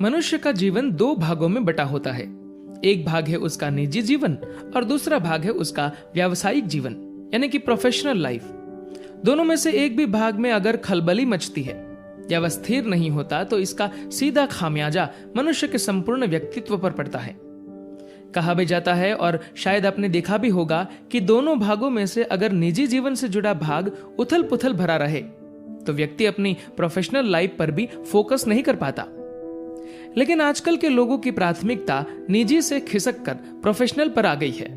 मनुष्य का जीवन दो भागों में बटा होता है। एक भाग है उसका निजी जीवन और दूसरा भाग है उसका व्यावसायिक जीवन यानी कि प्रोफेशनल लाइफ। दोनों में से एक भी भाग में अगर खलबली मचती है या वह स्थिर नहीं होता तो इसका सीधा खामियाजा मनुष्य के संपूर्ण व्यक्तित्व पर पड़ता है। कहा भी जाता है और शायद आपने देखा भी होगा कि दोनों भागों में से अगर निजी जीवन से जुड़ा भाग उथल पुथल भरा रहे तो व्यक्ति अपनी प्रोफेशनल लाइफ पर भी फोकस नहीं कर पाता। लेकिन आजकल के लोगों की प्राथमिकता निजी से खिसक कर प्रोफेशनल पर आ गई है।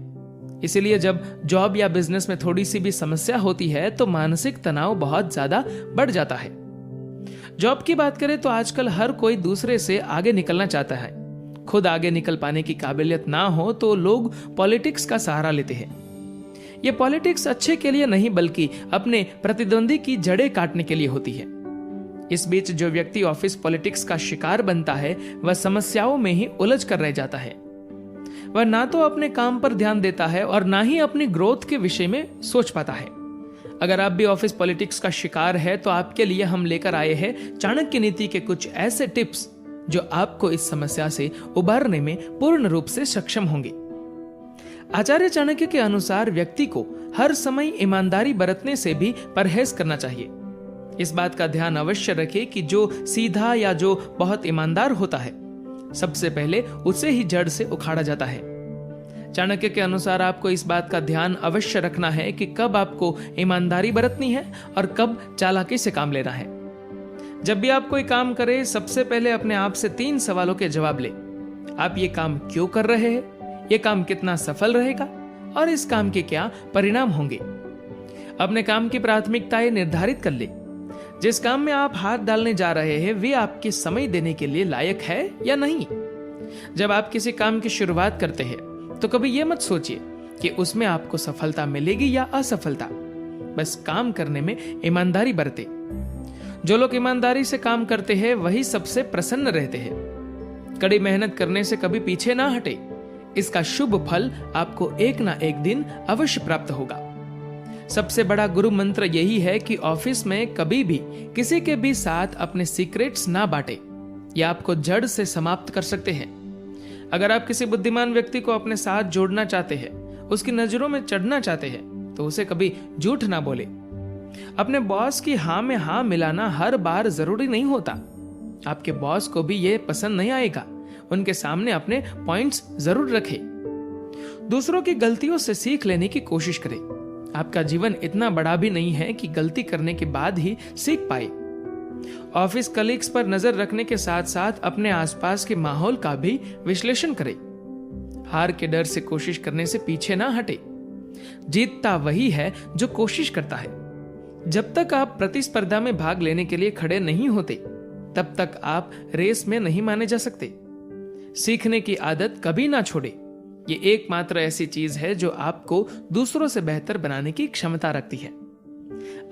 इसीलिए जब जॉब या बिजनेस में थोड़ी सी भी समस्या होती है तो मानसिक तनाव बहुत ज्यादा बढ़ जाता है। जॉब की बात करें तो आजकल हर कोई दूसरे से आगे निकलना चाहता है। खुद आगे निकल पाने की काबिलियत ना हो तो लोग पॉलिटिक्स का सहारा लेते हैं। ये पॉलिटिक्स अच्छे के लिए नहीं बल्कि अपने प्रतिद्वंदी की जड़ें काटने के लिए होती है। इस बीच जो व्यक्ति ऑफिस पॉलिटिक्स का शिकार बनता है वह समस्याओं में ही उलझ कर रह जाता है। वह ना तो अपने काम पर ध्यान देता है और ना ही अपनी ग्रोथ के विषय में सोच पाता है। अगर आप भी ऑफिस पॉलिटिक्स का शिकार है तो आपके लिए हम लेकर आए हैं चाणक्य नीति के कुछ ऐसे टिप्स जो आपको इस समस्या से उबारने में पूर्ण रूप से सक्षम होंगे। आचार्य चाणक्य के अनुसार व्यक्ति को हर समय ईमानदारी बरतने से भी परहेज करना चाहिए। इस बात का ध्यान अवश्य रखें कि जो सीधा या जो बहुत ईमानदार होता है सबसे पहले उसे ही जड़ से उखाड़ा जाता है। चाणक्य के अनुसार आपको इस बात का ध्यान अवश्य रखना है कि कब आपको ईमानदारी बरतनी है और कब चालाकी से काम लेना है। जब भी आप कोई काम करें सबसे पहले अपने आप से 3 सवालों के जवाब ले। आप ये काम क्यों कर रहे हैं, ये काम कितना सफल रहेगा और इस काम के क्या परिणाम होंगे। अपने काम की प्राथमिकताएं निर्धारित कर ले। जिस काम में आप हाथ डालने जा रहे हैं वे आपके समय देने के लिए लायक है या नहीं। जब आप किसी काम की शुरुआत करते हैं तो कभी यह मत सोचिए कि उसमें आपको सफलता मिलेगी या असफलता। बस काम करने में ईमानदारी बरते। जो लोग ईमानदारी से काम करते हैं वही सबसे प्रसन्न रहते हैं। कड़ी मेहनत करने से कभी पीछे ना हटे। इसका शुभ फल आपको एक ना एक दिन अवश्य प्राप्त होगा। सबसे बड़ा गुरु मंत्र यही है कि ऑफिस में कभी भी किसी के भी साथ अपने सीक्रेट्स ना बांटे। यह आपको जड़ से समाप्त कर सकते हैं। अगर आप किसी बुद्धिमान व्यक्ति को अपने साथ जोड़ना चाहते हैं, उसकी नजरों में चढ़ना चाहते हैं तो उसे कभी झूठ ना बोले। अपने बॉस की हाँ में हाँ मिलाना हर बार जरूरी नहीं होता। आपके बॉस को भी यह पसंद नहीं आएगा। उनके सामने अपने पॉइंट्स जरूर रखें। दूसरों की गलतियों से सीख लेने की कोशिश करें। आपका जीवन इतना बड़ा भी नहीं है कि गलती करने के बाद ही सीख पाए। ऑफिस कलीग्स पर नजर रखने के साथ साथ अपने आसपास के माहौल का भी विश्लेषण करें। हार के डर से कोशिश करने से पीछे ना हटे। जीतता वही है जो कोशिश करता है। जब तक आप प्रतिस्पर्धा में भाग लेने के लिए खड़े नहीं होते तब तक आप रेस में नहीं माने जा सकते। सीखने की आदत कभी ना छोड़े। ये एकमात्र ऐसी चीज है जो आपको दूसरों से बेहतर बनाने की क्षमता रखती है।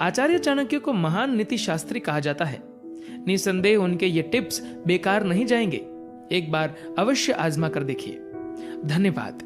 आचार्य चाणक्य को महान नीति शास्त्री कहा जाता है। निसंदेह उनके ये टिप्स बेकार नहीं जाएंगे। एक बार अवश्य आजमा कर देखिए। धन्यवाद।